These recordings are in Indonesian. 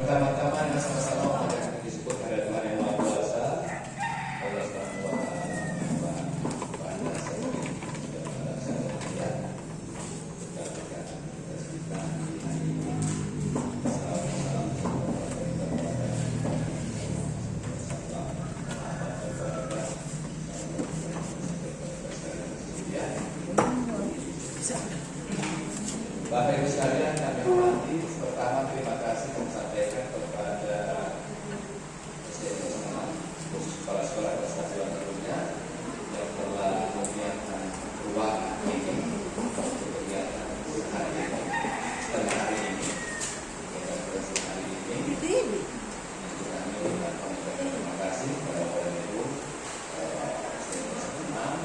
Pertama-tama yang sama-sama yang disebut ada Tuhan yang Maha Kuasa, Allah Subhanahu wa Ta'ala, Anda sebagai saudara saya berkata-kata kita di hari ini. Salam Bapak Ibu sekalian, kami hormati. Pertama, terima kasih kami sampaikan kepada khusus kepala sekolah kelas 1 dan sebelumnya yang telah menyiapkan ruangan ini untuk kegiatan hari ini, setengah hari ini, kegiatan hari ini. Untuk kami mengucapkan terima kasih kepada Bapak Ibu,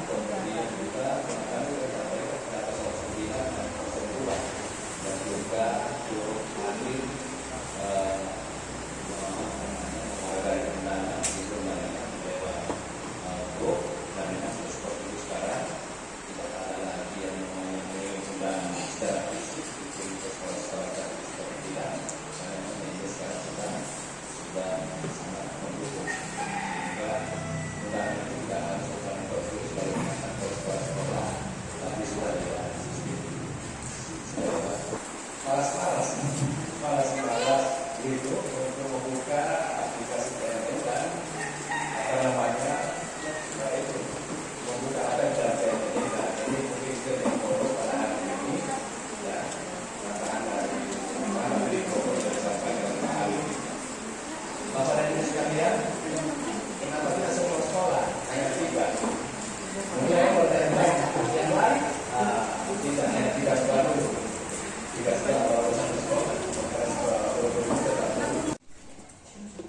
kemudian juga kami kepada Saudara Sembilan dan Saudara dan juga turut hadir menghargai kendala di rumahnya Dewa Bro dan yang seperti itu sekarang tidak ada lagi yang sedang secara fisik di sekolah-sekolah seperti yang saya menjadi sekarang sudah sangat mendukung sehingga mudah-mudahan tidak harus terus dari sekolah-sekolah tapi sudah ada malas itu untuk membuka aplikasi PNS dan itu membuka ada dan PNS. Jadi mungkin itu yang perlu pada hari ini ya maka dari mana dari foto yang disampaikan hari ini. Bapak dan Ibu sekalian, kenapa kita sekolah hanya 3? Kemudian yang lain tidak selalu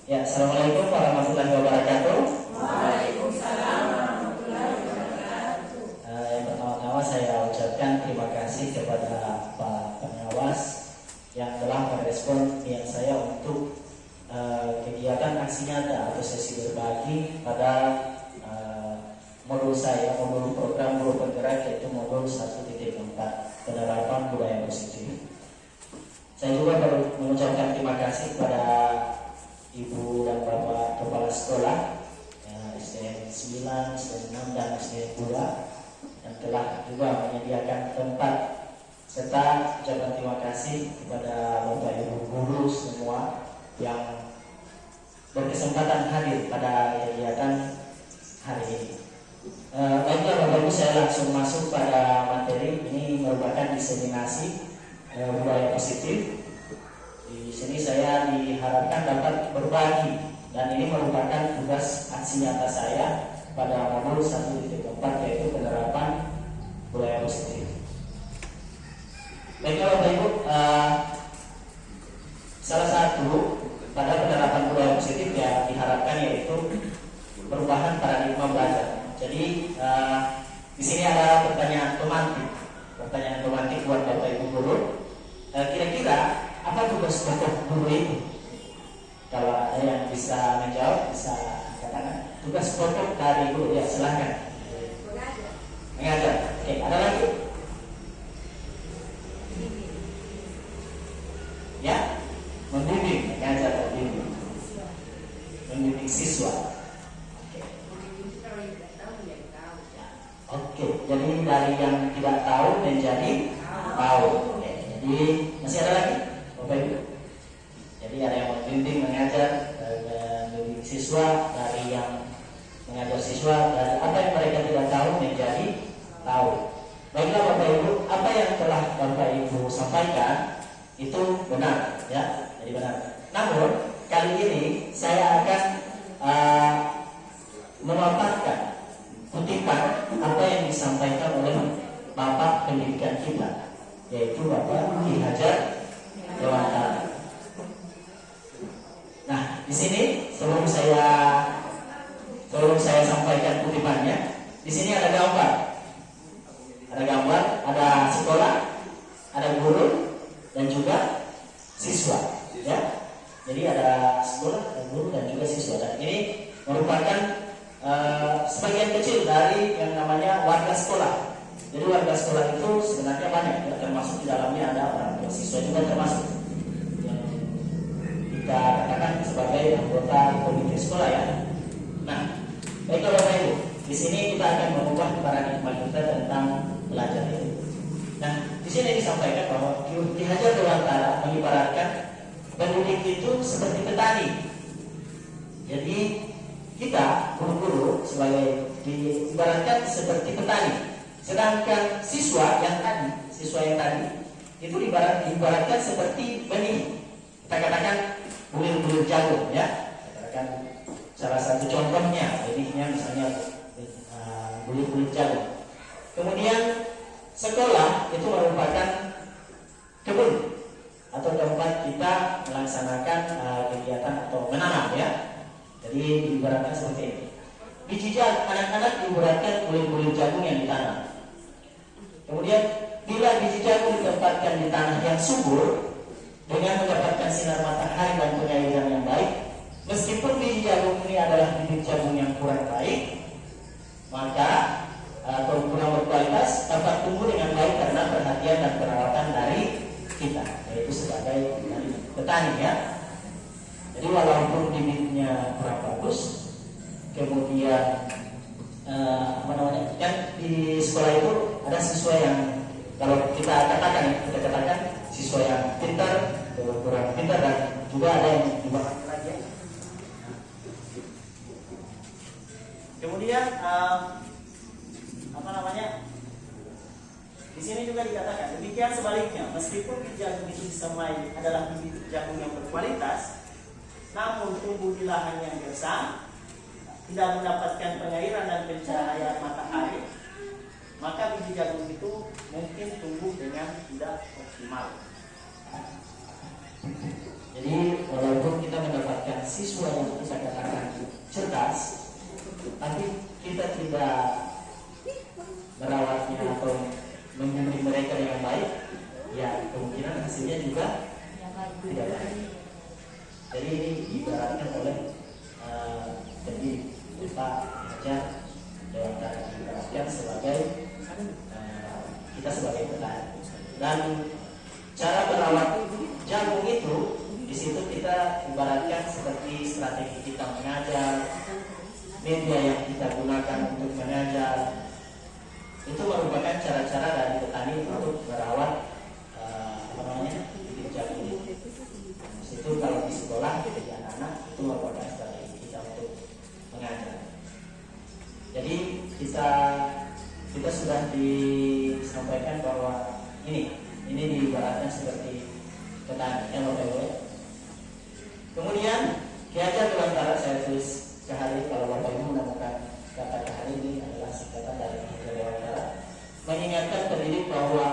Ya, assalamualaikum warahmatullahi wabarakatuh. Waalaikumsalam warahmatullahi wabarakatuh. Yang pertama-tama saya ucapkan terima kasih kepada Pak Pengawas yang telah merespon niat saya untuk kegiatan aksi nyata atau sesi berbagi pada modul saya, modul program guru penggerak, yaitu modul 1.4 penerapan budaya positif. Saya juga perlu mengucapkan terima kasih kepada Ibu dan Bapak Kepala Sekolah SDN 9, SDN 6, dan SDN 2 yang telah juga menyediakan tempat, serta ucapan terima kasih kepada Bapak Ibu guru semua yang berkesempatan hadir pada kegiatan hari ini. Baiklah Bapak Ibu, saya langsung masuk pada materi. Ini merupakan diseminasi budaya positif. Di sini saya diharapkan dapat berbagi, dan ini merupakan tugas aksi nyata saya pada modul 1.4, yaitu penerapan budaya positif. Baiklah Bapak Ibu, salah satu pada penerapan budaya positif ya diharapkan yaitu perubahan paradigma belajar. Jadi di sini ada pertanyaan pemantik buat Bapak Ibu guru. Kira-kira apa tugas pokok guru itu? Kalau ada yang bisa menjawab, bisa katakan tugas pokok dari guru. Ya, silahkan. Mengajar. Oke, ada lagi? Ya, membimbing, mengajar, membimbing siswa. Oke, jadi dari yang tidak tahu menjadi tahu. Oke, jadi masih ada lagi, Bapak Ibu. Jadi ada yang membimbing, mengajar, membimbing siswa, dari yang mengajar siswa, dari apa yang mereka tidak tahu menjadi tahu. Baiklah Bapak Ibu, apa yang telah Bapak Ibu sampaikan itu benar, ya, jadi benar. Namun kali ini saya akan memaparkan kutipan apa yang disampaikan oleh Bapak pendidikan kita, yaitu Bapak Ki Hajar Dewantara. Nah, di sini sebelum saya sampaikan kutipannya, di sini ada gambar, ada sekolah, ada guru, dan juga siswa, ya. Jadi ada sekolah, ada guru, dan juga siswa. Dan ini merupakan sebagian kecil dari yang namanya warga sekolah. Jadi warga sekolah itu sebenarnya banyak, ya, termasuk di dalamnya ada orang tua siswa juga termasuk. Yang kita sebagai anggota komite sekolah ya. Nah, baiklah Bapak Ibu, di sini kita akan mengubah paradigma kita tentang belajar itu. Nah, di sini disampaikan bahwa Ki Hajar Dewantara mengibaratkan pendidik itu seperti petani. Jadi kita guru-guru sebagai diibaratkan seperti petani, sedangkan siswa yang tadi itu diibaratkan seperti benih. Kita katakan bulir-bulir jagung ya. Katakan salah satu contohnya benihnya misalnya bulir-bulir jagung. Kemudian sekolah itu merupakan kebun atau tempat kita melaksanakan kegiatan atau menanam ya. Jadi diibaratkan seperti ini. Biji anak-anak diibaratkan bulir-bulir jagung yang ditanam. Kemudian bila biji jagung ditempatkan di tanah yang subur dengan mendapatkan sinar matahari dan pengairan yang baik, meskipun biji jagung ini adalah biji jagung yang kurang baik, maka atau kurang berkualitas, dapat tumbuh dengan baik karena perhatian dan perawatan dari kita, yaitu sebagai petani ya. Jadi walaupun bibitnya kurang bagus, kemudian kan di sekolah itu ada siswa yang kalau kita katakan siswa yang pintar, kurang pintar, dan juga ada yang di bawah lagi. Kemudian di sini juga dikatakan demikian sebaliknya, meskipun biji jagung itu disemai adalah biji jagung yang berkualitas, namun tumbuh di lahan yang gersang, tidak mendapatkan pengairan dan pencahayaan matahari, maka biji jagung itu mungkin tumbuh dengan tidak optimal. Jadi walaupun kita mendapatkan siswa yang kita katakan cerdas, tapi kita tidak merawatnya atau memberi mereka dengan baik, ya kemungkinan hasilnya juga tidak baik. Jadi ini diibaratkan oleh pendidik Pak Hajar Dewantara, diibaratkan sebagai kita sebagai petani. Dan cara merawat jagung itu di situ kita ibaratkan seperti strategi kita mengajar, media yang kita gunakan untuk mengajar. Itu merupakan cara-cara dari petani untuk merawat bibit jagung itu. Itu kalau di sekolah jadi anak-anak itu merupakan strategi kita untuk mengajar. Jadi kita sudah disampaikan bahwa ini diibaratkan seperti petani yang berbeda. Kemudian Ki Hajar Dewantara, saya tulis ke hari, kalau Bapak Ibu menemukan kata ke hari ini adalah singkatan dari Ki Hajar Dewantara, mengingatkan pendidik bahwa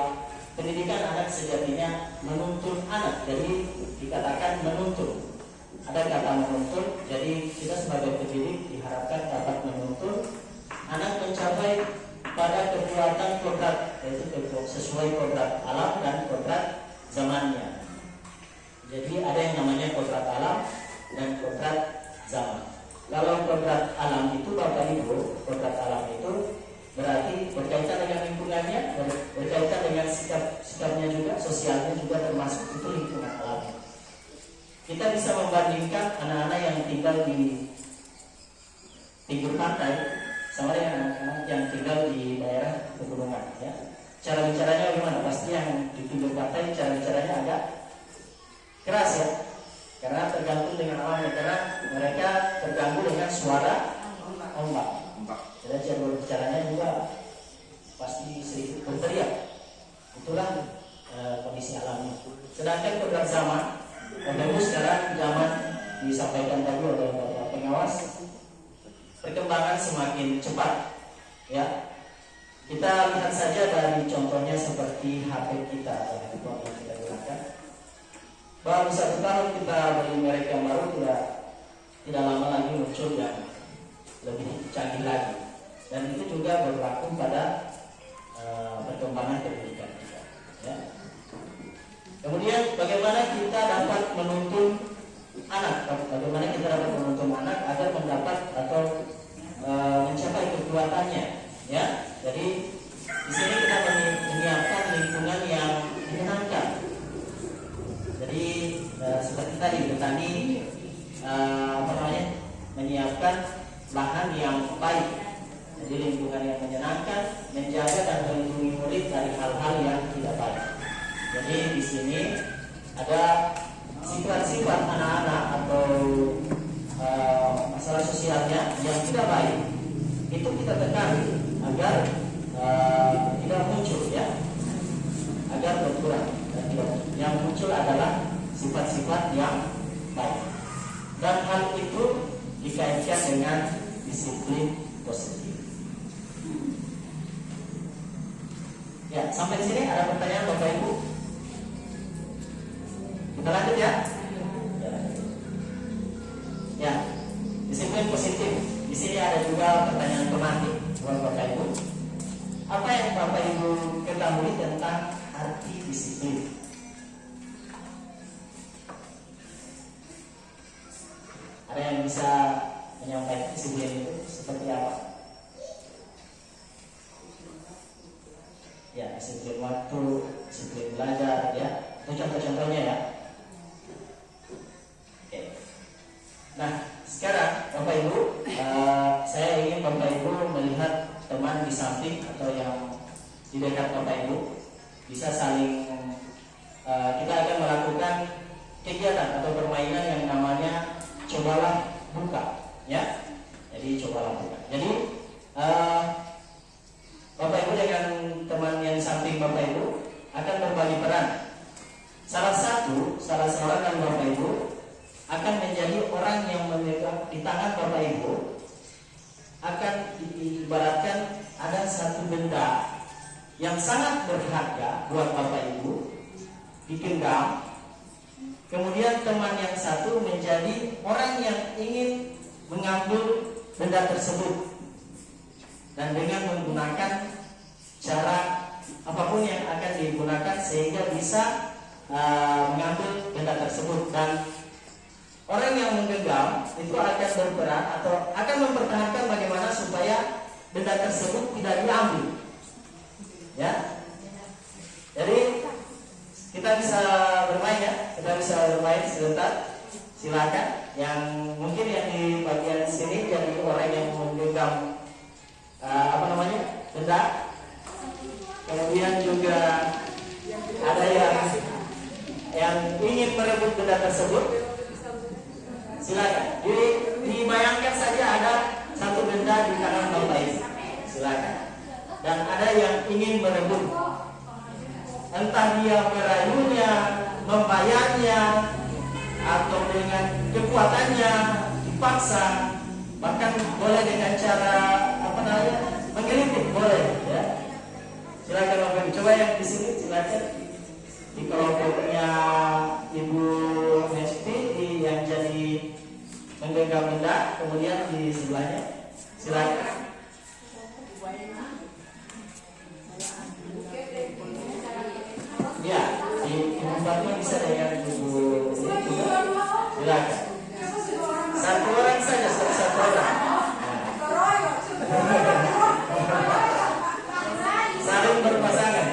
pendidikan anak sejatinya menuntun anak. Jadi dikatakan menuntun. Ada kata menuntun. Jadi kita sebagai pendidik diharapkan dapat menuntun anak mencapai pada kekuatan kodrat, yaitu sesuai kodrat alam dan kodrat zamannya. Jadi ada yang namanya kodrat alam dan kodrat zaman. Kalau kodrat alam itu Bapak Ibu, kodrat alam itu berarti berkaitan dengan lingkungannya, berkaitan dengan sikapnya juga, sosialnya juga termasuk itu lingkungan alam. Kita bisa membandingkan anak-anak yang tinggal di pinggir pantai sama dengan anak-anak yang tinggal di daerah pegunungan. Ya. Cara bicaranya bagaimana? Pasti yang di pinggir pantai cara bicaranya agak keras ya, karena tergantung dengan alamnya, karena mereka terganggu dengan suara ombak. Jadi cara berbicaranya juga pasti sedikit berteriak. Itulah kondisi alamnya. Sedangkan kodrat zaman, Bapak sekarang zaman disampaikan tadi oleh Bapak pengawas, perkembangan semakin cepat. Ya, kita lihat saja dari contohnya seperti HP kita yang kita gunakan. Baru 1 tahun kita beli merek yang baru, tidak lama lagi muncul yang lebih canggih lagi. Dan itu juga berlaku pada perkembangan pendidikan kita. Ya. Kemudian bagaimana kita dapat menuntun anak? Bagaimana kita dapat menuntun anak agar mendapat atau mencapai kekuatannya? Ya. Jadi di sini kita menyiapkan lingkungan yang menyenangkan. Jadi seperti tadi petani menyiapkan lahan yang baik, jadi lingkungan yang menyenangkan, menjaga dan melindungi murid dari hal-hal yang tidak baik. Jadi di sini ada sifat-sifat anak-anak atau masalah sosialnya yang tidak baik, itu kita tekan agar tidak muncul, ya, agar berkurang dan tidak muncul. Yang muncul adalah sifat-sifat yang baik, dan hal itu dikaitkan dengan disiplin positif. Ya, sampai di sini ada pertanyaan Bapak Ibu? Kita lanjut ya. Ya, disiplin positif. Di sini ada juga pertanyaan tematik buat Bapak Ibu. Apa yang Bapak Ibu ketahui tentang arti disiplin? Ada yang bisa menyampaikan disiplin itu seperti apa? Ya, disiplin waktu, disiplin belajar, ya. Itu contoh-contohnya, ya. Oke. Nah, sekarang Bapak Ibu, saya ingin Bapak Ibu melihat teman di samping atau yang di dekat Bapak Ibu, bisa saling kita akan melakukan kegiatan atau permainan yang namanya cobalah buka, ya. Jadi cobalah buka. Jadi Bapak Ibu dengan teman yang di samping Bapak Ibu akan berbagi peran. Salah seorang dari Bapak Ibu akan menjadi orang yang memegang di tangan Bapak Ibu, akan diibaratkan ada satu benda yang sangat berharga buat Bapak Ibu digenggam. Kemudian teman yang satu menjadi orang yang ingin mengambil benda tersebut, dan dengan menggunakan cara apapun yang akan digunakan sehingga bisa mengambil benda tersebut. Dan orang yang menggenggam itu akan berperan atau akan mempertahankan bagaimana supaya benda tersebut tidak diambil, ya. Jadi kita bisa bermain, ya. Kita bisa bermain sebentar. Silakan. Yang mungkin yang di bagian sini jadi orang yang menggenggam benda. Kemudian juga ada yang ingin merebut benda tersebut. Silakan. Jadi dibayangkan saja ada satu benda di tangan Bapak Ibu. Silakan. Dan ada yang ingin merebut. Entah dia merayunya, membayarnya, atau dengan kekuatannya dipaksa, bahkan boleh dengan cara menggelitik, boleh, ya. Silakan Bapak Ibu. Coba yang di sini silakan. Di kelompoknya Ibu Hesti yang jadi menggenggam benda, kemudian di sebelahnya silakan. Ya, di Ibu Fatma bisa dengan Ibu silakan. Satu orang saja, satu orang. Saling berpasangan.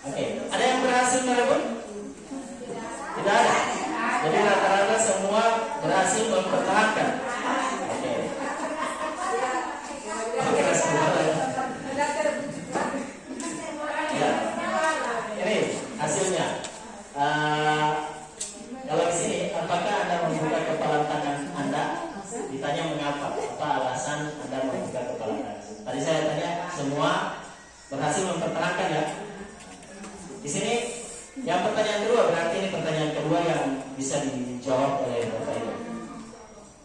Oke, ada yang berhasil merebut? Tidak ada. Jadi rata-rata semua berhasil mempertahankan. Oke. Ya. Ini hasilnya. Kalau di sini, apakah Anda membuka kepala tangan Anda? Ditanya mengapa? Apa alasan Anda membuka kepala tangan? Tadi saya tanya semua berhasil mempertahankan, ya. Di sini yang pertanyaan kedua, berarti ini pertanyaan kedua yang bisa dijawab oleh Bapak Ibu.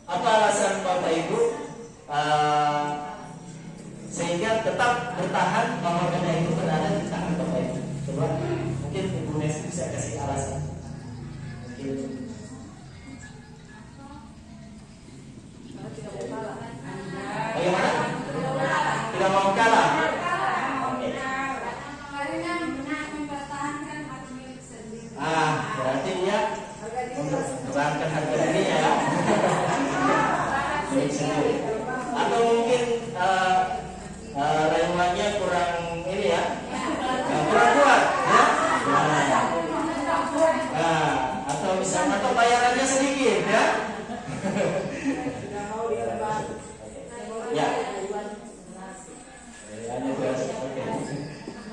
Apa alasan Bapak Ibu sehingga tetap bertahan bahwa benda itu berada di tangan Bapak Ibu? Coba mungkin Mungkin Ibu Nes bisa kasih alasan. Mungkin bagaimana? Tidak mau kalah. Oke. Berarti dia mempertahankan harga dirinya ya. Milik sendiri. Atau mungkin rayuannya kurang ini ya, kurang kuat ya. Atau misalnya atau bayarannya sedikit ya. Ya.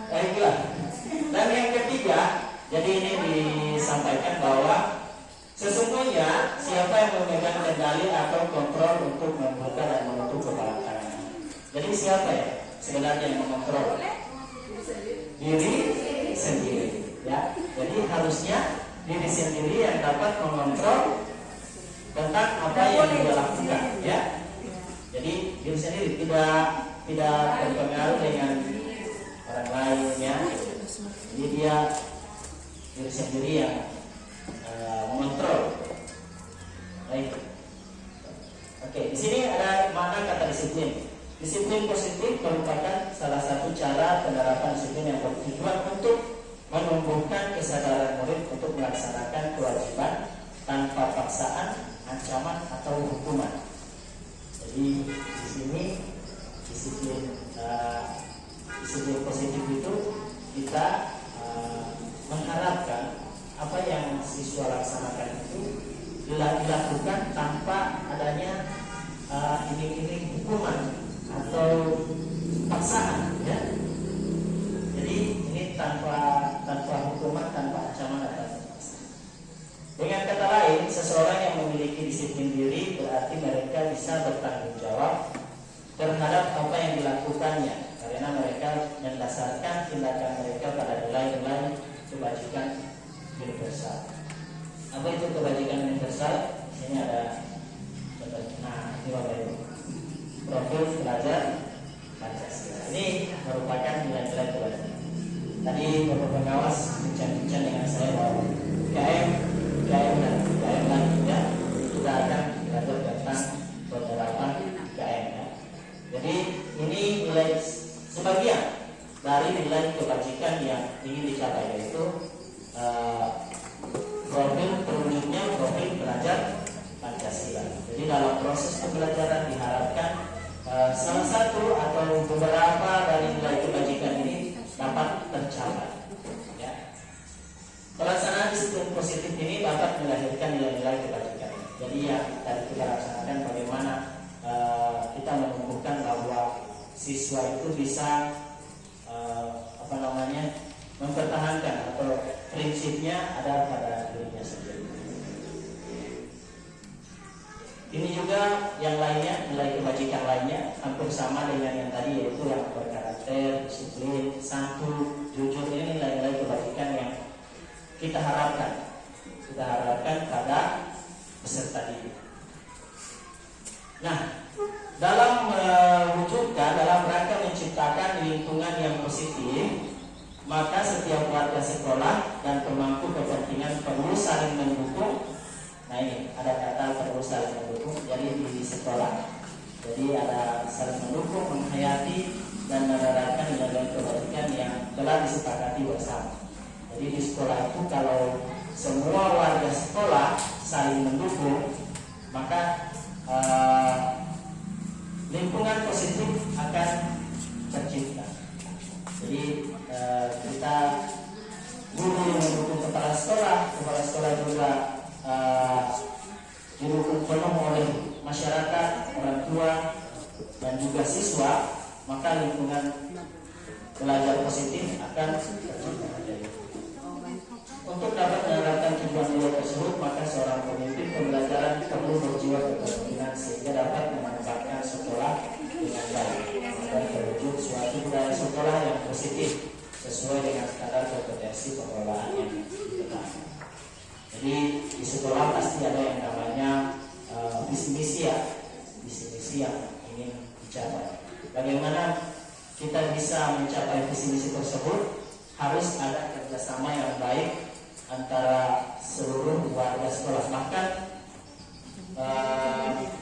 Baiklah. Dan yang ketiga, jadi ini disampaikan bahwa sesungguhnya siapa yang memegang kendali atau kontrol untuk membuka dan menutup kepala tangan. Jadi siapa ya sebenarnya yang mengontrol? Diri sendiri. Ya. Jadi harusnya diri sendiri yang dapat mengontrol tentang apa yang dia lakukan. Ya. Jadi diri sendiri tidak berpengaruh dengan orang lainnya. Jadi dia diri sendiri yang mengontrol. Baik. Oke, di sini ada makna kata disiplin. Disiplin positif merupakan salah satu cara penerapan disiplin yang bertujuan untuk menumbuhkan kesadaran murid untuk melaksanakan kewajiban tanpa paksaan, ancaman atau hukuman. Jadi di sini disiplin positif itu kita mengharapkan apa yang siswa laksanakan itu dilakukan tanpa adanya iming-iming hukuman atau paksaan, ya. Jadi ini tanpa hukuman, tanpa ancaman atau paksaan. Dengan kata lain, seseorang yang memiliki disiplin diri berarti mereka bisa bertanggung jawab terhadap apa yang dilakukannya, karena mereka mendasarkan tindakan mereka pada nilai-nilai kebajikan universal. Apa itu kebajikan universal? Ini ada contoh. Nah, ini Bapak Ibu. Profil pelajar Pancasila. Ini merupakan nilai-nilai kebajikan. Tadi Bapak pengawas bincang-bincang dengan saya bahwa KM lagi ya. Kita akan belajar tentang penerapan KM ya. Jadi ini nilai sebagian dari nilai kebajikan yang ingin dicapai, yaitu profil terwujudnya profil pelajar Pancasila. Jadi dalam proses pembelajaran diharapkan salah satu atau beberapa dari nilai kebajikan ini dapat tercapai. Ya. Pelaksanaan disiplin positif ini dapat melahirkan nilai-nilai kebajikan. Jadi yang tadi kita laksanakan bagaimana kita menumbuhkan bahwa siswa itu bisa mempertahankan atau prinsipnya ada pada dirinya sendiri. Ini juga yang lainnya, nilai kebajikan lainnya hampir sama dengan yang tadi, yaitu yang berkarakter, disiplin, santun, jujur. Ini nilai-nilai kebajikan yang kita harapkan pada peserta didik. Nah, dalam mewujudkan, dalam rangka menciptakan lingkungan yang positif, maka setiap warga sekolah dan pemangku kepentingan perlu saling mendukung. Nah, ini ada kata perlu saling mendukung. Jadi di sekolah, jadi ada saling mendukung, menghayati dan menerapkan nilai kebajikan yang telah disepakati bersama. Jadi di sekolah itu kalau semua warga sekolah saling mendukung, maka lingkungan positif akan tercipta. Jadi kita guru yang mendukung kepala sekolah juga didukung penuh oleh masyarakat, orang tua, dan juga siswa, maka lingkungan belajar positif akan tercipta. Untuk dapat menerapkan tujuan nilai tersebut, maka seorang pemimpin pembelajaran perlu berjiwa kepemimpinan sehingga dapat mengembangkan sekolah dengan baik dan terwujud suatu budaya sekolah yang positif sesuai dengan standar kompetensi pengelolaan yang ditetapkan. Jadi di sekolah pasti ada yang namanya visi misi yang ingin dicapai. Bagaimana kita bisa mencapai visi misi tersebut? harus ada kerjasama yang baik antara seluruh warga sekolah, bahkan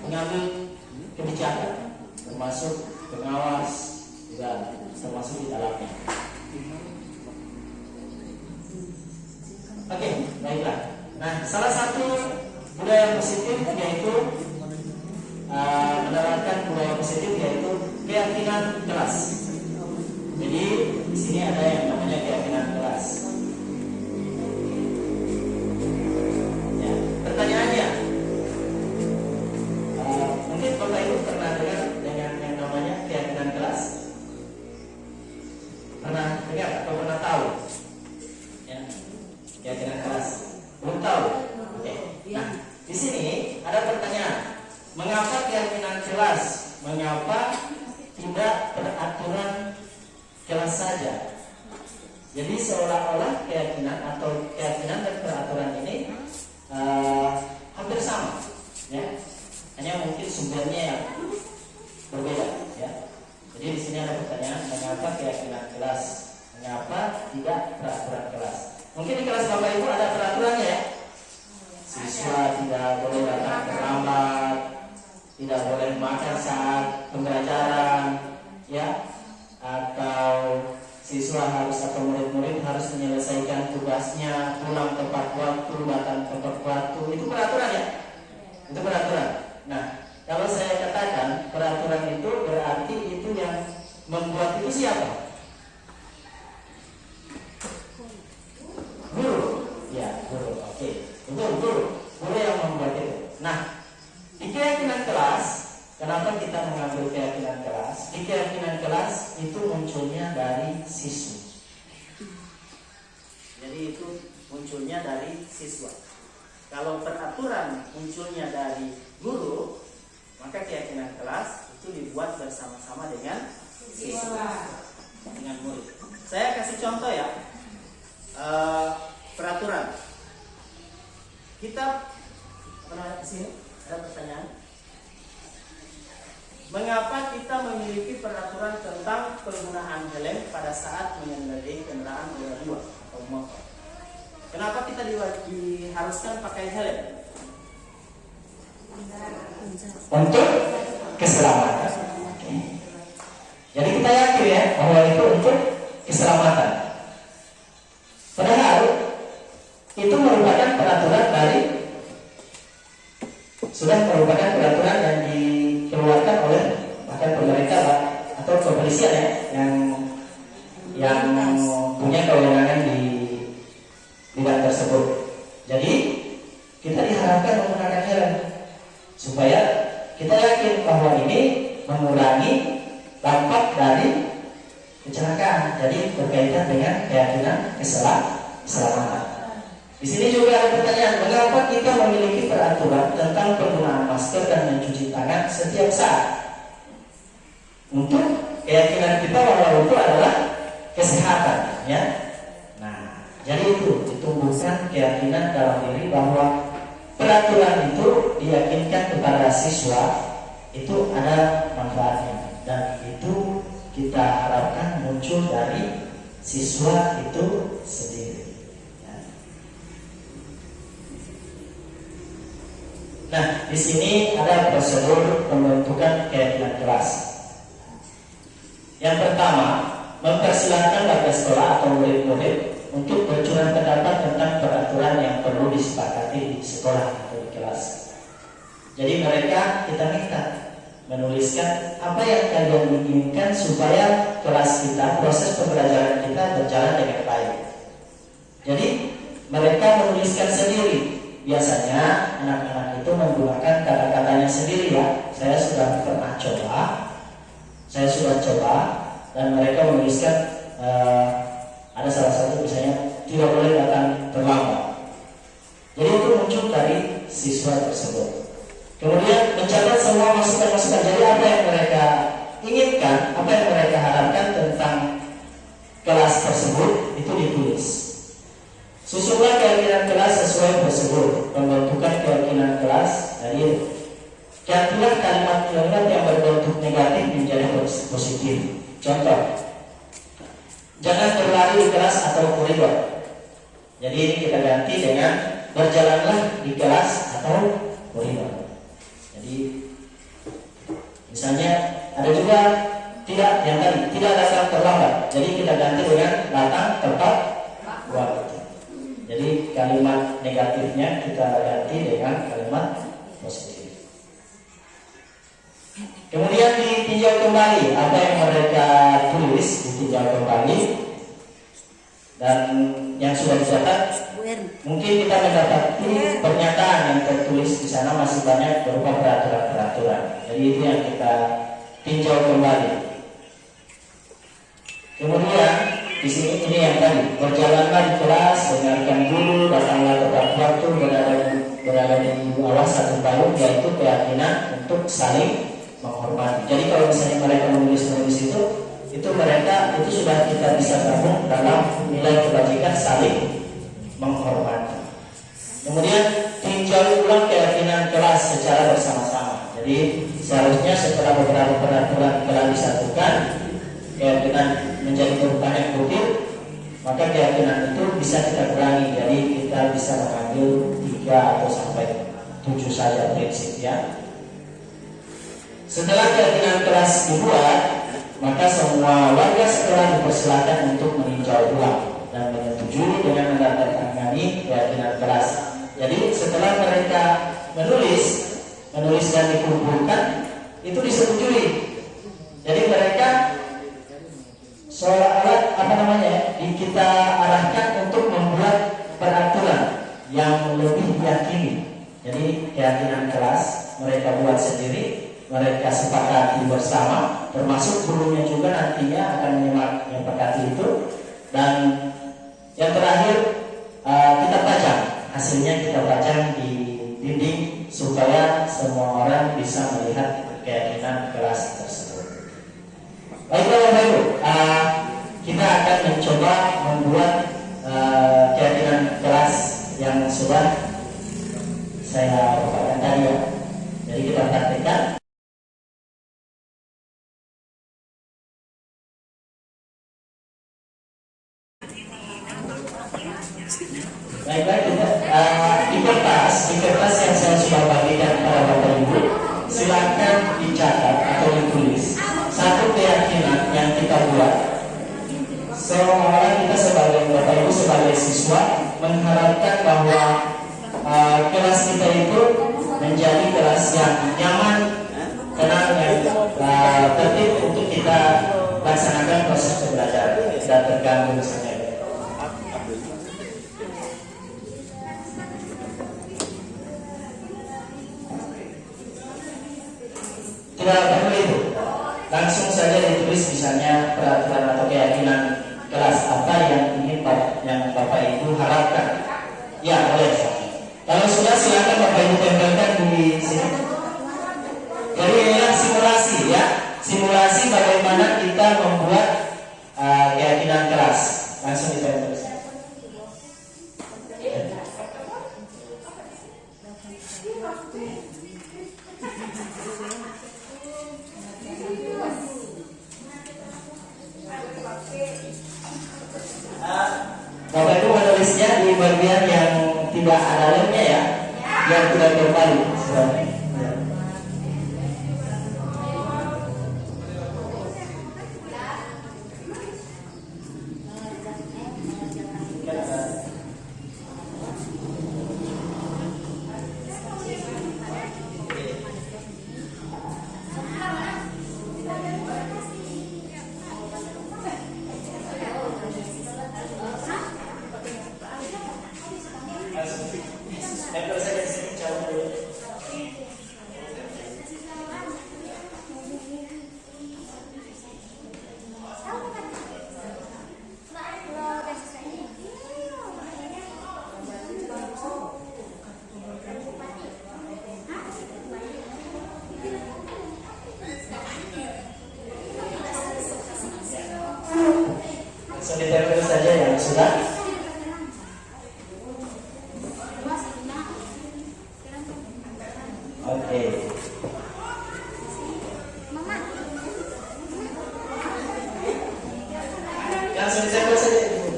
mengambil kebijakan termasuk pengawas juga termasuk di dalamnya. Oke, baiklah. Nah, salah satu budaya positif yaitu menerapkan budaya positif yaitu keyakinan kelas. Jadi di sini ada yang namanya keyakinan kelas. Ya, pertanyaannya, mungkin Bapak Ibu pernah dengar dengan yang namanya keyakinan kelas? Pernah dengar atau pernah tahu? Ya, keyakinan kelas. Belum tahu? Oke. Nah, di sini ada pertanyaan. Mengapa keyakinan kelas? Mengapa tidak peraturan kelas saja? Jadi seolah-olah keyakinan atau keyakinan dan peraturan ini hampir sama, ya. Hanya mungkin sumbernya yang berbeda, ya. Jadi di sini ada pertanyaan, mengapa keyakinan kelas? Mengapa tidak peraturan kelas? Mungkin di kelas Bapak Ibu ada peraturannya, ya. Siswa tidak boleh datang terlambat, tidak boleh makan saat pembelajaran, ya, atau siswa harus atau murid-murid harus menyelesaikan tugasnya, pulang tepat waktu, datang tepat waktu. Itu peraturan, ya, itu peraturan. Nah, kalau saya katakan peraturan itu berarti itu yang membuat itu siapa? Guru, ya, guru. Oke, betul, guru yang membuat itu. Nah, di keyakinan kelas, kenapa kita mengambil keyakinan kelas? Di keyakinan kelas itu munculnya dari siswa. Jadi itu munculnya dari siswa. Kalau peraturan munculnya dari guru, maka keyakinan kelas itu dibuat bersama-sama dengan siswa, dengan murid. Saya kasih contoh, ya. Peraturan. Kita pernah di sini ada pertanyaan. Mengapa kita memiliki peraturan tentang penggunaan helm pada saat mengendarai kendaraan roda 2 atau motor? Kenapa kita diharuskan pakai helm? Untuk keselamatan. Jadi kita yakin, ya, bahwa itu untuk keselamatan. Padahal itu merupakan peraturan sudah merupakan peraturan yang dikeluarkan oleh bahkan pemerintah atau kepolisian, ya, yang punya kewenangan di bidang tersebut. Jadi kita diharapkan menggunakan helm supaya kita yakin bahwa ini mengurangi dampak dari kecelakaan. Jadi berkaitan dengan keyakinan keselamatan. Di sini juga ada pertanyaan, mengapa kita memiliki peraturan tentang penggunaan masker dan mencuci tangan setiap saat? Untuk keyakinan kita bahwa itu adalah kesehatan, ya. Nah, jadi itu ditumbuhkan keyakinan dalam diri bahwa peraturan itu diyakinkan kepada siswa itu ada manfaatnya, dan itu kita harapkan muncul dari siswa itu sendiri. Nah, di sini ada prosedur pembentukan keyakinan kelas. Yang pertama, mempersilahkan warga sekolah atau murid-murid untuk bercurah pendapat tentang peraturan yang perlu disepakati di sekolah atau di kelas. Jadi mereka kita minta menuliskan apa yang kalian inginkan supaya kelas kita, proses pembelajaran kita berjalan dengan baik. Jadi mereka menuliskan sendiri. Biasanya anak-anak itu menggunakan kata-katanya sendiri, ya. Saya sudah coba, dan mereka menuliskan ada salah satu misalnya tidak boleh datang terlambat. Jadi itu muncul dari siswa tersebut. Kemudian mencatat semua masukan-masukan. Jadi apa yang mereka inginkan, apa yang mereka harapkan tentang kelas tersebut itu ditulis. Susunlah keyakinan kelas sesuai prosedur pembentukan keyakinan kelas. Dari gantilah kalimat-kalimat yang berbentuk negatif menjadi positif. Contoh, jangan berlari kembali di kelas atau koridor. Jadi ini kita ganti dengan berjalanlah di kelas atau koridor. Jadi misalnya ada juga tidak, yang tadi tidak datang terlambat. Jadi kita ganti dengan datang tepat waktu. Jadi kalimat negatifnya kita ganti dengan kalimat positif. Kemudian ditinjau kembali apa yang mereka tulis, ditinjau kembali, dan yang sudah dicatat. Mungkin kita mendapati pernyataan yang tertulis di sana masih banyak berupa peraturan-peraturan. Jadi itu yang kita tinjau kembali. Kemudian di sini ini yang tadi, berjalanlah di kelas, dengarkan dulu, datanglah tepat waktu, berada di awas satu payung, yaitu keyakinan untuk saling menghormati. Jadi kalau misalnya mereka menulis itu mereka itu sudah kita bisa gabung dalam nilai kebajikan saling menghormati. Kemudian tinjau ulang keyakinan kelas secara bersama-sama. Jadi seharusnya setelah beberapa peraturan telah disatukan, keyakinan menjadi banyak butir, maka keyakinan itu bisa kita kurangi. Jadi kita bisa mengambil 3 atau sampai 7 saja prinsipnya. Setelah keyakinan kelas dibuat, maka semua warga sekolah dipersilakan untuk meninjau ulang dan menyetujui dengan menandatangani keyakinan kelas. Jadi setelah mereka menulis dan dikumpulkan, itu disetujui. Jadi mereka seolah-olah kita arahkan untuk membuat peraturan yang lebih diyakini. Jadi keyakinan kelas mereka buat sendiri, mereka sepakati bersama, termasuk gurunya juga nantinya akan menyepakati itu. Dan yang terakhir kita pajang, hasilnya kita pajang di dinding supaya semua orang bisa melihat keyakinan kelas tersebut. Baiklah Bapak Ibu, kita akan mencoba membuat keyakinan kelas yang sudah saya paparkan tadi ya. Jadi kita praktekkan. Baiklah, di kertas yang saya sudah bagikan pada Bapak Ibu, silakan dicatat atau ditulis satu keyakinan yang kita buat. Seolah-olah kita sebagai Bapak Ibu, sebagai siswa mengharapkan bahwa kelas kita itu menjadi kelas yang nyaman, tenang, dan tertib untuk kita laksanakan proses pembelajaran, tidak terganggu misalnya. Tidak perlu itu, langsung saja ditulis misalnya peraturan atau keyakinan kelas apa yang ingin yang Bapak Ibu harapkan. Ya boleh. Kalau sudah silakan Bapak Ibu tempelkan di sini. Jadi inilah simulasi ya, simulasi bagaimana kita membuat keyakinan kelas. Langsung ditempel. Bapak Ibu menulisnya di bagian yang tidak ada lemnya ya, yang tidak terbalik. Ditempel saja yang sudah. Oke. Langsung ditempel saja.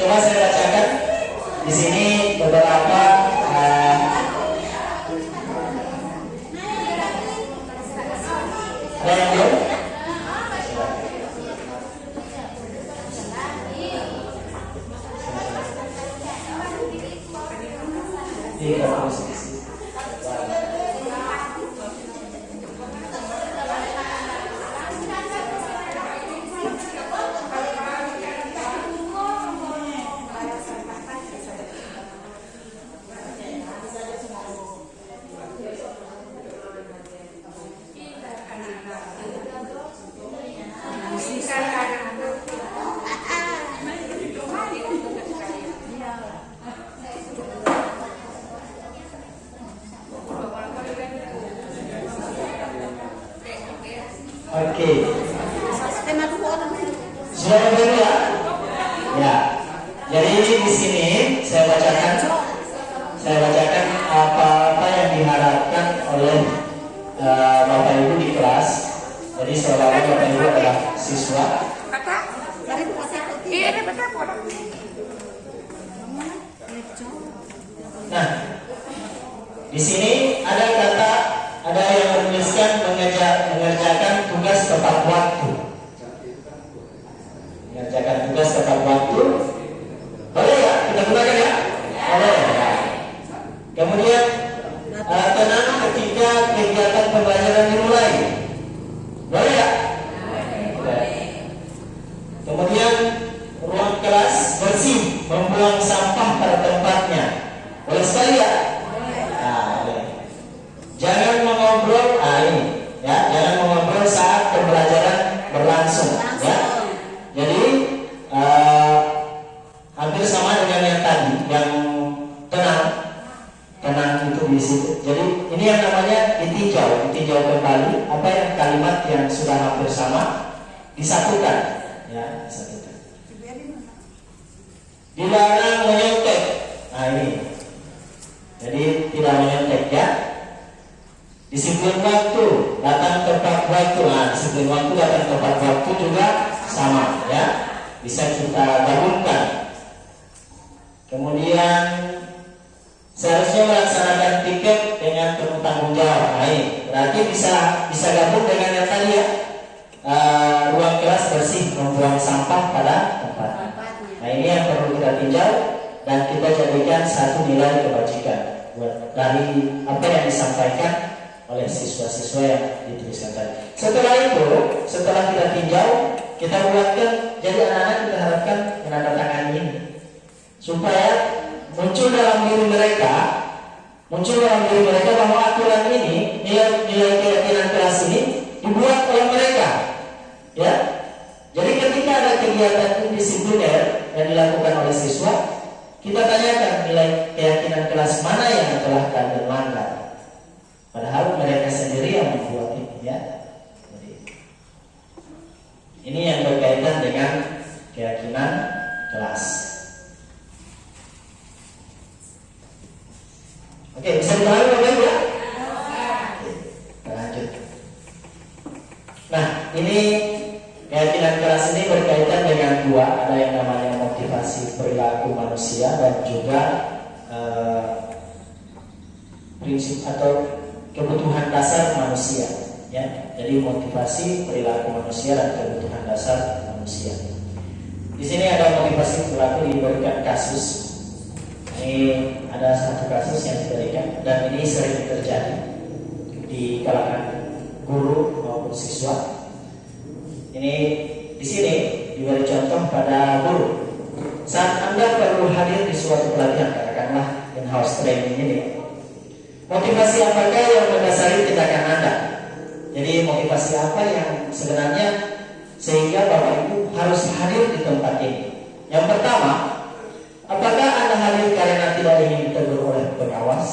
Coba saya bacakan di sini beberapa ada yang belum? Iya, oke. Sudah betul ya? Ya. Jadi di sini saya bacakan apa yang diharapkan oleh Bapak Ibu di kelas. Jadi seolah-olah Bapak Ibu adalah siswa. Nah, di sini ada yang menuliskan mengerjakan tugas tepat waktu. Mengerjakan tugas tepat waktu. Boleh ya? Kita gunakan ya? Boleh ya. Kemudian tenang ketika kegiatan pembelajaran dimulai. Boleh ya? Boleh. Kemudian ruang kelas bersih, membuang sampah pada tempatnya. Boleh sekali ya? Jangan mengobrol, ini ya, jangan mengobrol saat pembelajaran berlangsung, ya. Jadi hampir sama dengan yang tadi, yang tenang itu di situ. Jadi ini yang namanya ditinjau kembali apa yang kalimat yang sudah hampir sama disatukan, ya, disatukan. Dilarang menyontek, ini. Jadi tidak menyontek ya. Disiplin waktu, datang tepat waktu. Nah, disiplin waktu, datang tepat waktu juga sama ya. Bisa kita gabungkan. Kemudian seharusnya melaksanakan tiket dengan penuh tanggung jawab. Nah, berarti bisa gabung dengan yang tadi ya. Ruang kelas bersih, membuang sampah pada tempatnya. Nah, ini yang perlu kita tinjau dan kita jadikan satu nilai kebajikan dari apa yang disampaikan oleh siswa-siswa yang dituliskan tadi. Setelah itu, setelah kita tinjau, kita buatkan, jadi anak-anak kita harapkan menandatangani ini supaya muncul dalam diri mereka bahwa aturan ini, nilai keyakinan kelas ini dibuat oleh mereka, ya. Jadi ketika ada kegiatan indisipliner yang dilakukan oleh siswa, kita tanyakan nilai keyakinan kelas mana yang telah kalian langgar. Padahal mereka sendiri yang membuat ini, ya. Jadi, ini yang berkaitan dengan keyakinan kelas. Oke, bisa dipahami Bapak Ibu ya? Oke, kita lanjut. Nah, ini keyakinan kelas ini berkaitan dengan dua, ada yang namanya motivasi perilaku manusia dan juga prinsip atau kebutuhan dasar manusia, ya. Jadi motivasi perilaku manusia dan kebutuhan dasar manusia. Di sini ada motivasi perilaku diberikan kasus. Ini ada satu kasus yang diberikan dan ini sering terjadi di kalangan guru maupun siswa. Ini di sini diberi contoh pada guru. Saat Anda perlu hadir di suatu pelatihan, katakanlah in-house training ini, motivasi apakah yang mendasari tindakan Anda? Jadi motivasi apa yang sebenarnya sehingga Bapak Ibu harus hadir di tempat ini? Yang pertama, apakah Anda hadir karena tidak ingin ditegur oleh pengawas?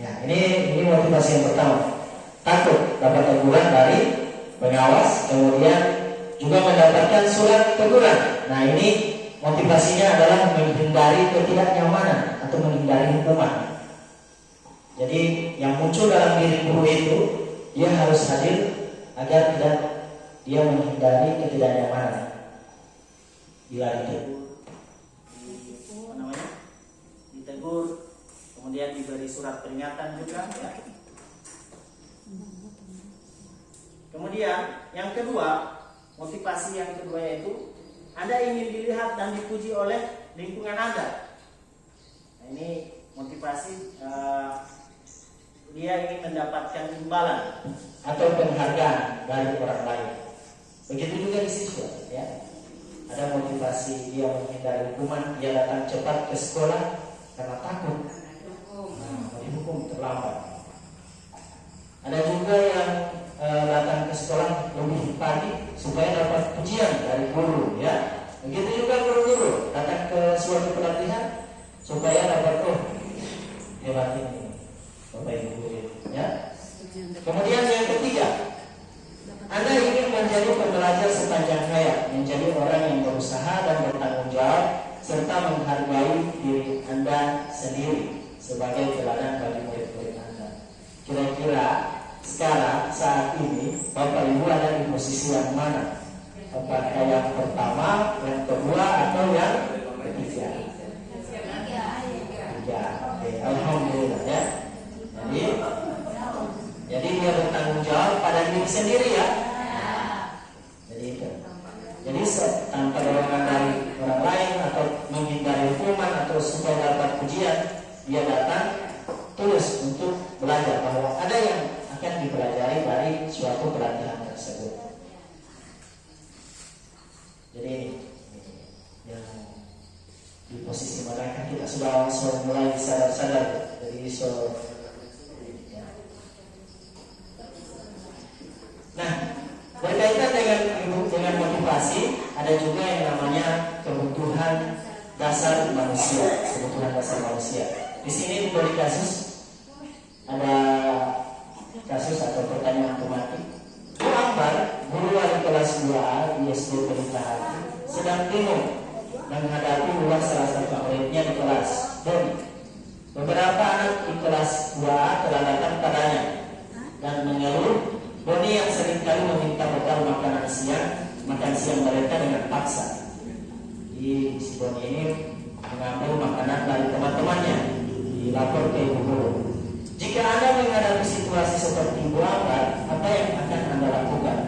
Ya, ini motivasi yang pertama. Takut dapat teguran dari pengawas, kemudian juga mendapatkan surat teguran. Nah, ini motivasinya adalah menghindari ketidaknyamanan atau menghindari hukuman. Jadi yang muncul dalam diri guru itu, dia harus hadir agar dia menghindari ketidaknyamanan. bila ditegur, kemudian diberi surat peringatan juga ya. Kemudian yang kedua, motivasi yang kedua yaitu Anda ingin dilihat dan dipuji oleh lingkungan Anda. Nah, ini motivasi dia ingin mendapatkan imbalan atau penghargaan dari orang lain. Begitu juga di siswa ya. Ada motivasi dia menghindari hukuman, dia datang cepat ke sekolah karena takut dihukum terlambat. Ada juga yang datang ke sekolah lebih pagi supaya dapat pujian dari guru ya. Begitu juga guru-guru datang ke suatu pelatihan supaya dapat hebat ini Bapak Ibu guru ya. Kemudian yang ketiga, Anda ingin menjadi pembelajar sepanjang hayat, menjadi orang yang berusaha dan bertanggung jawab serta menghargai diri Anda sendiri sebagai teladan bagi murid-murid Anda. Kira-kira sekarang saat ini Bapak Ibu ada di posisi yang mana? Apakah yang pertama, yang kedua, atau yang ketiga? Tiga. Oke, alhamdulillah ya. Jadi dia bertanggung jawab pada diri sendiri ya. Jadi itu. Jadi tanpa dorongan dari orang lain atau menghindari hukuman atau supaya dapat pujian, dia datang tulus untuk belajar bahwa ada yang akan dipelajari dari suatu pelatihan tersebut. Jadi ini yang di posisi mana kita sudah mulai sadar-sadar. Jadi nah, berkaitan dengan motivasi, ada juga yang namanya kebutuhan dasar manusia. Kebutuhan dasar manusia. Di sini diberi kasus, ada kasus atau pertanyaan otomatis. Bu Ambar, guru wali kelas 2A di SD Pelita Hati, sedang bingung menghadapi ulah salah satu muridnya di kelas. Dan beberapa anak di kelas 2A telah datang padanya dan mengeluh Boni yang seringkali meminta bekal makan siang mereka dengan paksa. Jadi si Boni ini mengambil makanan dari teman-temannya, dilapor ke ibu guru. Jika Anda menghadapi situasi seperti Ibu Ambar, apa yang akan Anda lakukan?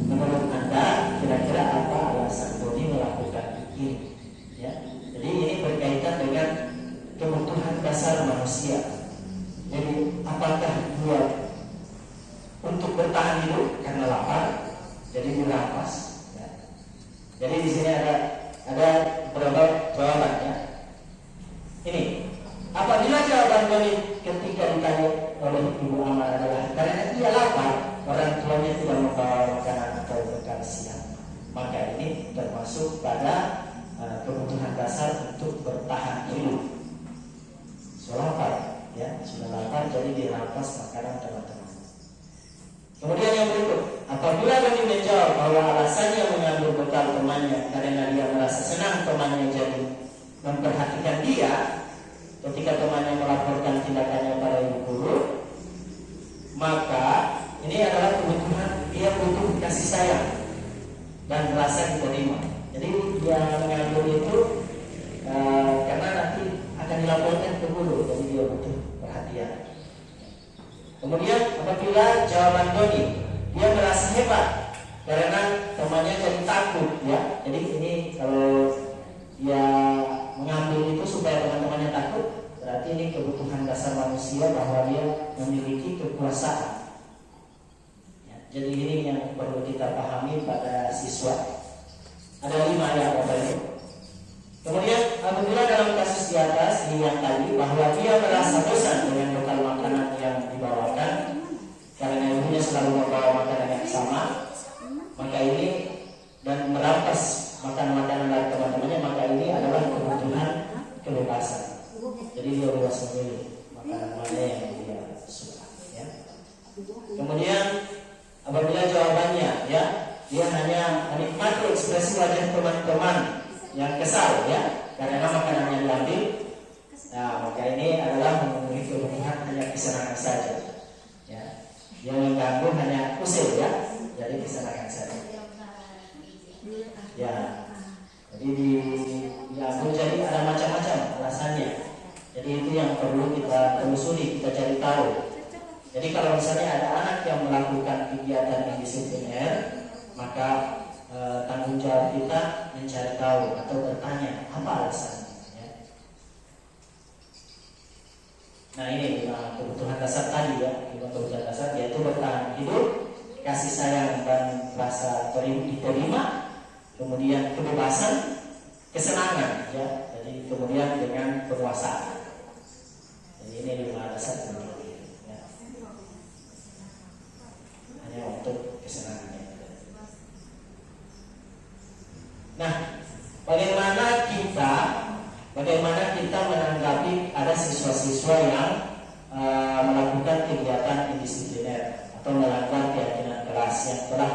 Menurut Anda, kira-kira apa alasan Boni melakukan ini? Ya, jadi ini berkaitan dengan kebutuhan dasar manusia. Jadi apakah dia untuk bertahan hidup karena lapar, jadi dirampas. Ya. Jadi di sini ada beberapa jawabannya. Ini, apabila jawaban Boni ketika ditanya oleh Ibu Amar adalah karena dia lapar, orang tuanya tidak membawa makanan atau bekal siang, maka ini termasuk pada kebutuhan dasar untuk bertahan hidup. Sudah lapar, ya, sudah lapar, jadi dirampas makanan teman-teman. Kemudian yang berikut, apabila Boni menjawab bahwa alasannya mengambil bekal temannya karena dia merasa senang temannya jadi memperhatikan dia ketika temannya melaporkan tindakannya pada ibu guru, maka ini adalah kebutuhan, dia butuh kasih sayang dan rasa diterima. Jadi dia mengambil itu karena nanti akan dilaporkan ke guru, jadi dia butuh perhatian. Kemudian apabila jawaban Boni, dia merasa hebat karena temannya jadi takut, ya. Jadi ini kalau dia mengambil itu supaya teman-temannya takut, berarti ini kebutuhan dasar manusia bahwa dia memiliki kekuasaan. Ya, jadi ini yang perlu kita pahami pada siswa. Ada 5 ya Bapak Ibu. Kemudian apabila dalam kasus di atas ini yang tadi bahwa dia merasa bosan dengan bekal makanan yang dibawakan karena ibunya selalu membawa makanan yang sama, maka ini dan merampas makanan dari teman-temannya, maka ini adalah kebutuhan kebebasan. Jadi dia bebas memilih makanan mana yang dia suka. Ya. Kemudian apabila jawabannya ya dia hanya menikmati ekspresi wajah teman-teman yang kesal ya karena makanannya diambil, nah maka ini adalah memenuhi kebutuhan hanya kesenangan saja ya. Yang mengganggu hanya usil ya, jadi kesenangan saja ya. Jadi diambil, jadi ada macam-macam alasannya. Jadi itu yang perlu kita telusuri, kita cari tahu. Jadi kalau misalnya ada anak yang melakukan kegiatan indisipliner, maka tanggung jawab kita mencari tahu atau bertanya apa alasannya. Ya. Nah ini 5 kebutuhan dasar tadi ya, 5 kebutuhan dasar yaitu bertahan hidup, kasih sayang dan rasa diterima, kemudian kebebasan, kesenangan, ya. Jadi kemudian dengan penguasaan. Jadi ini 5 dasar ya. Hanya untuk kesenangan. Nah, bagaimana kita menanggapi ada siswa-siswa yang melakukan kegiatan indisipliner atau melanggar keyakinan kelas yang telah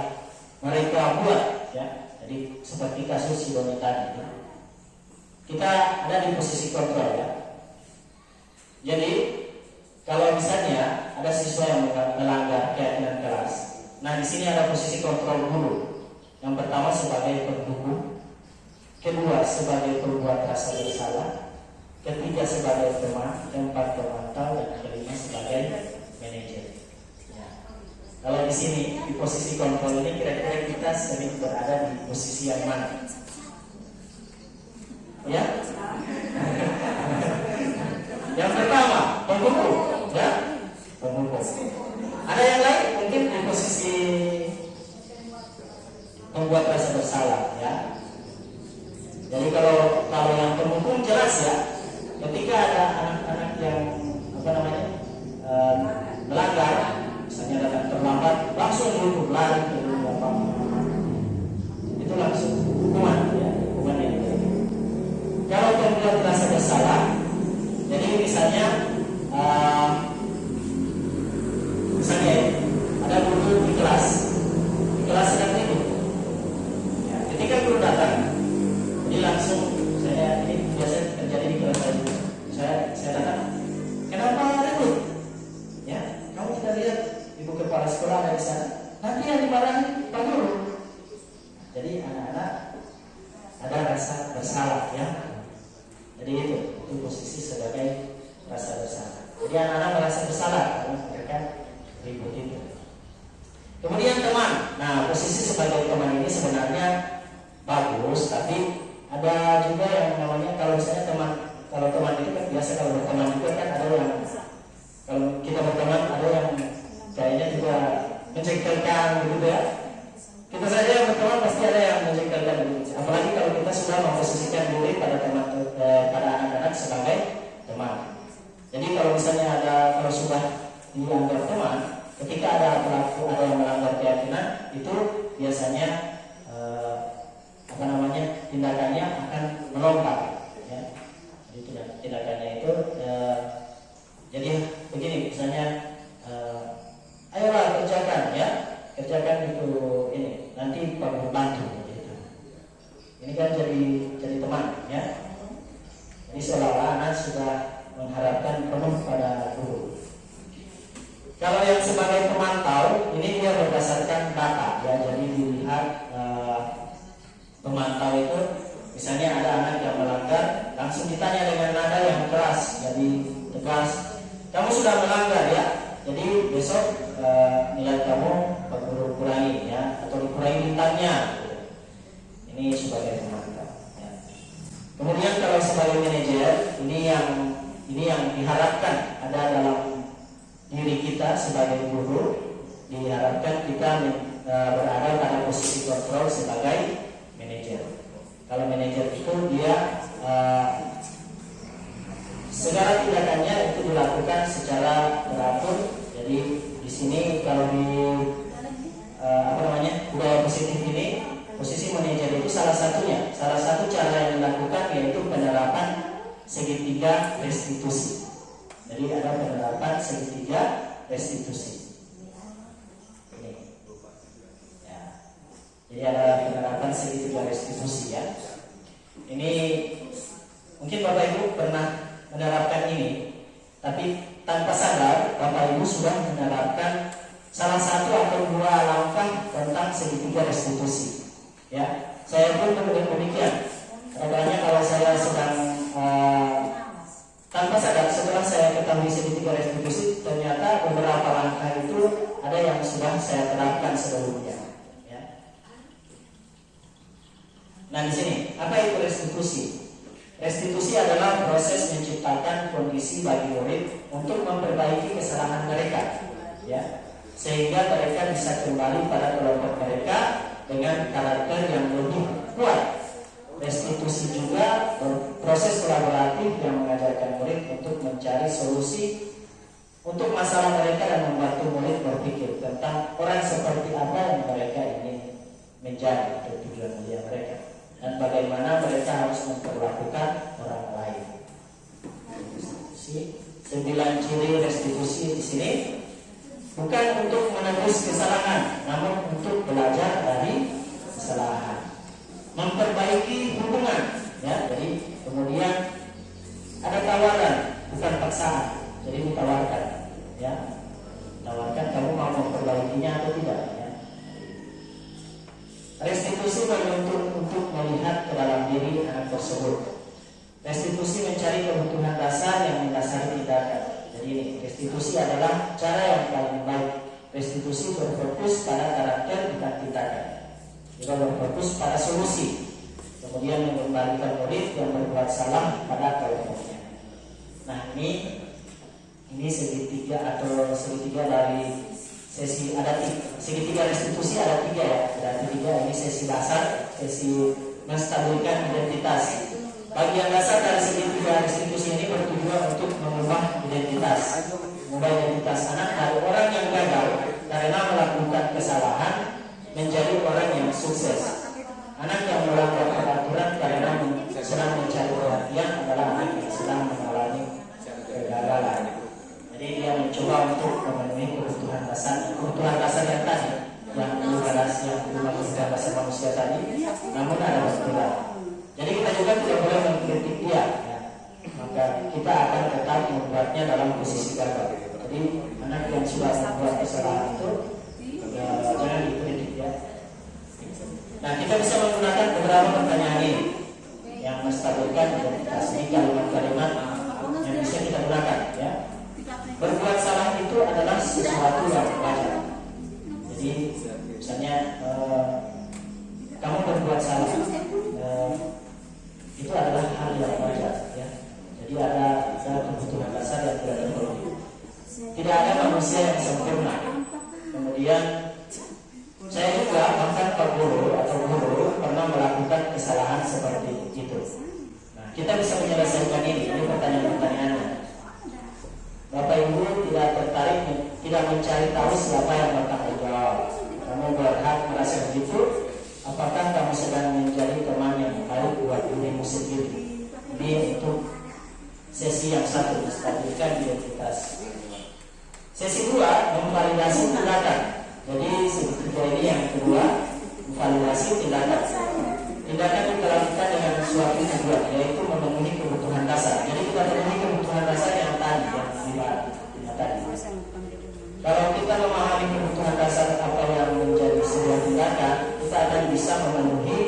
mereka buat, ya. Jadi seperti kasus si Doni tadi, ya. Kita ada di posisi kontrol, ya. Jadi kalau misalnya ada siswa yang melanggar keyakinan kelas, nah di sini ada posisi kontrol dulu. Yang pertama sebagai pendukung, kedua sebagai pembuat rasa bersalah, ketiga sebagai teman, keempat pemantau, dan kelima sebagai manajer. Ya. Kalau di sini di posisi kontrol ini kira-kira kita sering berada di posisi yang mana? Ya? Yang pertama pendukung, ya, pendukung. Ada yang lain mungkin di posisi membuat rasa bersalah, ya. Jadi kalau yang pendukung jelas ya, ketika ada anak-anak yang melanggar, misalnya datang terlambat, langsung dihukum, lari ke itu langsung hukuman, ya, hukuman yang diberikan. Kalau membuat rasa bersalah, jadi misalnya ada guru di kelas sedang tidur. Ya, ketika guru datang, jadi langsung ini biasa terjadi di kelas saya datang. Kenapa ribut? Ya, kamu tidak lihat ibu kepala sekolah ada di sana. Nanti yang dimarahi Pak Guru. Jadi anak-anak ada rasa bersalah, ya. Jadi itu posisi sebagai rasa bersalah. Jadi anak-anak merasa bersalah karena mereka ribut itu. Kemudian teman. Nah, posisi sebagai teman ini sebenarnya bagus, tapi ada juga yang namanya kalau misalnya kalau teman itu kan biasa kalau berteman itu kan ada yang kalau kita berteman ada yang kayaknya juga menjengkelkan gitu ya. Kita saja yang berteman pasti ada yang menjengkelkan gitu. Apalagi kalau kita sudah memposisikan diri pada pada anak-anak sebagai teman. Jadi kalau misalnya kalau sudah dianggap teman, ketika ada yang melanggar keyakinan itu biasanya tindakannya akan melompat, ya. Jadi tindakannya itu jadi begini misalnya, ayolah kerjakan itu ini nanti Pak Guru bantu gitu. Ini kan jadi teman, ya. Jadi seolah-olah anak sudah mengharapkan penuh pada guru. Kalau yang sebagai pemantau ini dia berdasarkan data, ya. Jadi dilihat pemantau itu misalnya ada anak yang melanggar, langsung ditanya dengan nada yang keras, jadi tegas, kamu sudah melanggar ya, jadi besok nilai kamu Pak Guru kurangi, ya, atau dikurangi bintangnya. Ini sebagai pemantau, ya. Kemudian kalau sebagai manajer, ini yang diharapkan ada dalam diri kita sebagai guru, diharapkan kita berada pada posisi kontrol sebagai manajer. Kalau manajer itu dia segala tindakannya itu dilakukan secara teratur. Jadi di sini kalau di budaya positif ini, posisi manajer itu salah satu cara yang dilakukan yaitu penerapan segitiga restitusi. Jadi ada penerapan segitiga restitusi. Jadi ada penerapan segitiga restitusi, ya. Ini mungkin Bapak Ibu pernah menerapkan ini, tapi tanpa sadar Bapak Ibu sudah menerapkan salah satu atau dua langkah tentang segitiga restitusi. Ya, saya pun demikian. restitusi. Restitusi adalah proses menciptakan kondisi bagi murid untuk memperbaiki kesalahan mereka, ya, sehingga mereka bisa kembali pada kelompok mereka dengan karakter yang lebih kuat. Restitusi juga proses kolaboratif yang mengajarkan murid untuk mencari solusi untuk masalah mereka dan membantu murid berpikir tentang orang seperti apa yang mereka ingin menjadi atau tujuan mulia mereka, dan bagaimana mereka harus memperlakukan orang lain. Restitusi, 9 ciri restitusi di sini bukan untuk menebus kesalahan, namun untuk belajar dari kesalahan, memperbaiki hubungan, ya. Jadi kemudian ada tawaran, bukan paksaan. Jadi ditawarkan, ya, tawarkan kamu mau memperbaikinya atau tidak, ya. Restitusi menuntut untuk melihat ke dalam diri anak tersebut. Restitusi mencari kebutuhan dasar yang mendasari tindakan. Jadi ini, restitusi adalah cara yang paling baik. Restitusi berfokus pada karakter bukan tindakan. Juga berfokus pada solusi. Kemudian mengembalikan murid yang berbuat salah pada kelompoknya. Nah, ini segitiga atau segitiga dari sesi, ada segitiga restitusi ada 3, ya. Ada 3, ini sesi dasar, sesi menstabilkan identitas. Bagian dasar dari segitiga restitusi ini bertujuan untuk mengubah identitas anak dari orang yang gagal karena melakukan kesalahan menjadi orang yang sukses. Anak yang melanggar peraturan karena sedang mencari perhatian adalah anak yang sedang mengalami kegagalan. Jadi dia mencoba untuk memenuhi kebutuhan dasar yang tadi, yang kebutuhan dasar manusia tadi, namun ada berkurang. Jadi kita juga tidak boleh mengkritik dia, ya. Maka kita akan tetap membuatnya dalam posisi gagal. Jadi anak yang sudah membuat kesalahan itu jangan dikritik, ya. Nah, kita bisa menggunakan beberapa pertanyaan ini yang menstabilkan identitas. Ini kalimat-kalimat yang bisa kita gunakan, ya. Berbuat salah itu adalah sesuatu yang wajar. Jadi misalnya kamu berbuat salah, itu adalah hal yang wajar, ya. Jadi ada kebutuhan dasar yang tidak terpenuhi. Tidak ada manusia yang sempurna. Kemudian saya juga bahkan Pak Guru atau guru pernah melakukan kesalahan seperti itu. Nah, kita bisa menyelesaikan ini pertanyaan-pertanyaannya. Bapak Ibu tidak tertarik, tidak mencari tahu siapa yang bertanggung jawab. Kamu berhak merasa begitu. Apakah kamu sedang menjadi teman yang baik buat dirimu sendiri? Ini untuk sesi yang 1, menstabilkan identitas. Sesi 2, memvalidasi tindakan. Jadi segitiga ini yang kedua, memvalidasi tindakan. Tindakan yang dilakukan dengan suatu tujuan, yaitu memenuhi kebutuhan dasar. Jadi kita memenuhi kebutuhan dasar yang tadi, yang tadi. Kalau kita memahami kebutuhan dasar apa yang menjadi sebuah tindakan, kita akan bisa memenuhi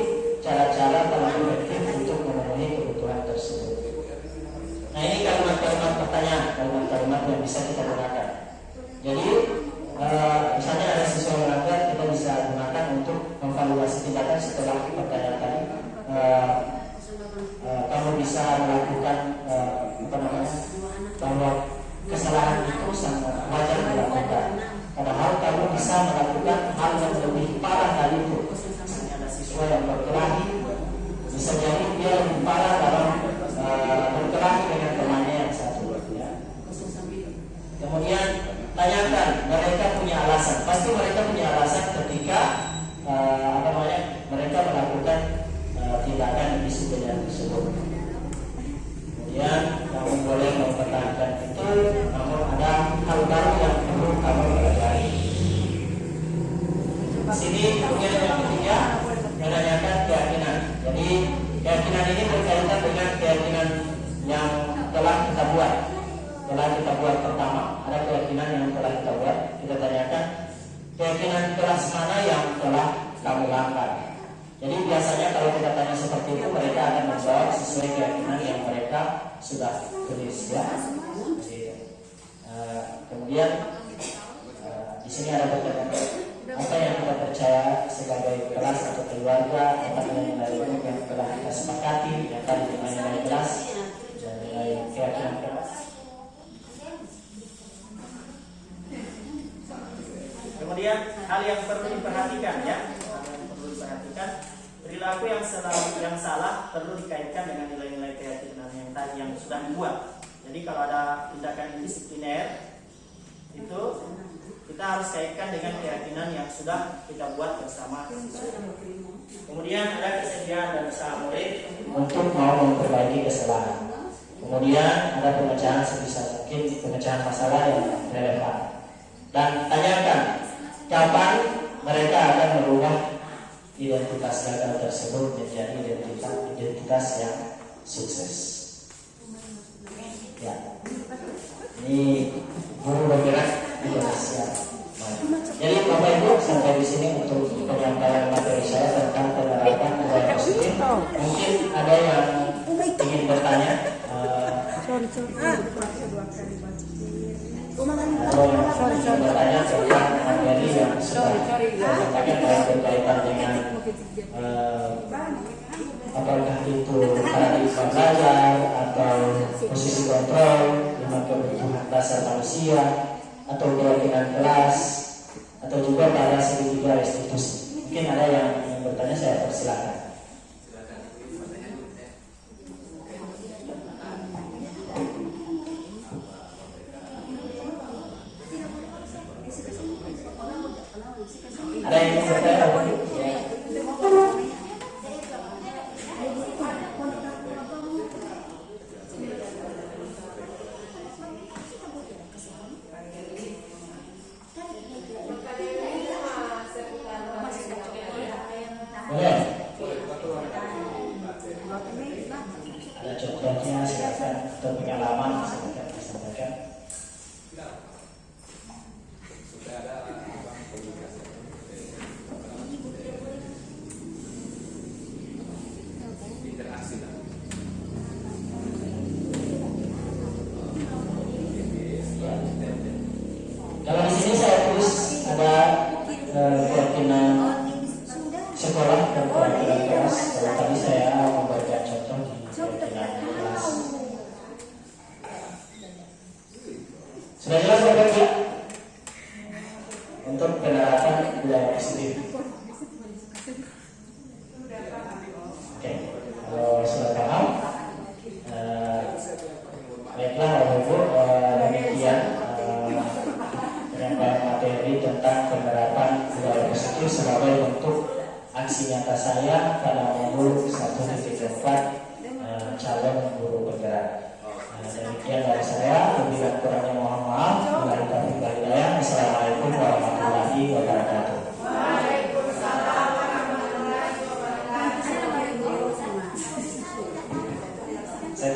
cara-cara paling efektif untuk memenuhi kebutuhan tersebut. Nah, ini kalimat-kalimat pertanyaan, kalimat-kalimat yang bisa kita gunakan. Jadi misalnya ada siswa melanggar, kita bisa gunakan untuk memvalidasi tindakan setelah pertanyaan tadi. Kamu bisa melakukan bahwa kesalahan itu sangat wajar dilakukan. Padahal kamu bisa melakukan hal yang lebih parah dari itu. Misalnya ada siswa yang berkelahi, bisa jadi dia lebih parah dalam berkelahi dengan temannya yang satu, ya. Kemudian tanyakan, mereka punya alasan. Pasti mereka punya alasan ketika mereka melakukan tindakan disiplin tersebut. Kemudian kamu boleh mempertahankan itu, namun ada hal baru yang perlu kamu pelajari. Sini kemudian yang ketiga, menanyakan keyakinan. Jadi keyakinan ini berkaitan dengan keyakinan yang telah kita buat pertama. Ada keyakinan yang telah kita buat. Kita tanyakan keyakinan kelas mana yang telah kamu langgar. Jadi biasanya kalau kita tanya seperti itu, mereka akan menjawab sesuai keyakinan yang mereka sudah tulis, ya. Jadi, kemudian di sini ada pertanyaan apa yang kita percaya sebagai kelas atau keluarga, apa nilai-nilai umum yang telah kita sepakati, yang tadi nilai-nilai kelas dan nilai keyakinan kelas. Kemudian hal yang perlu diperhatikan ya, perilaku yang salah perlu dikaitkan dengan nilai-nilai keyakinan yang tadi yang sudah dibuat. Jadi kalau ada tindakan indisipliner itu kita harus kaitkan dengan keyakinan yang sudah kita buat bersama siswa. Kemudian ada kesediaan dan usaha murid untuk mau memperbaiki kesalahan. Kemudian ada pemecahan sebisa mungkin, pemecahan masalah yang relevan. Dan tanyakan kapan mereka akan merubah identitas gagal tersebut menjadi identitas yang sukses. Ya, ini guru bergerak Indonesia. Jadi Bapak Ibu sampai di sini untuk penyampaian materi saya tentang penerapan nilai positif. Mungkin ada yang ingin bertanya atau bertanya tentang materi yang sudah disampaikan yang berkaitan dengan apakah itu paradigma belajar atau posisi kontrol, 5 kebutuhan dasar manusia, atau keyakinan kelas, atau juga pada segitiga restitusi. Mungkin ada yang bertanya, saya persilakan. Ada yang ingin bertanya? Ada contohnya, silakan, atau pengalaman silakan disampaikan. Kalau di sini saya tulis ada keyakinan sekolah dan keyakinan kelas. Kalau tadi saya memberikan contoh di keyakinan kelas. Sudah jelas Bapak Ibu untuk penerapan budaya positif. Oke, kalau sudah paham, baiklah Bapak Ibu, demikian penyampaian materi tentang penerapan budaya positif sebagai bentuk aksi nyata saya pada modul 1.4 calon guru bergerak. Demikian dari saya, lebih dan kurangnya mohon maaf. Wabillahi taufiq wal hidayah. Assalamualaikum warahmatullahi wabarakatuh. Waalaikumsalam warahmatullahi wabarakatuh. Saya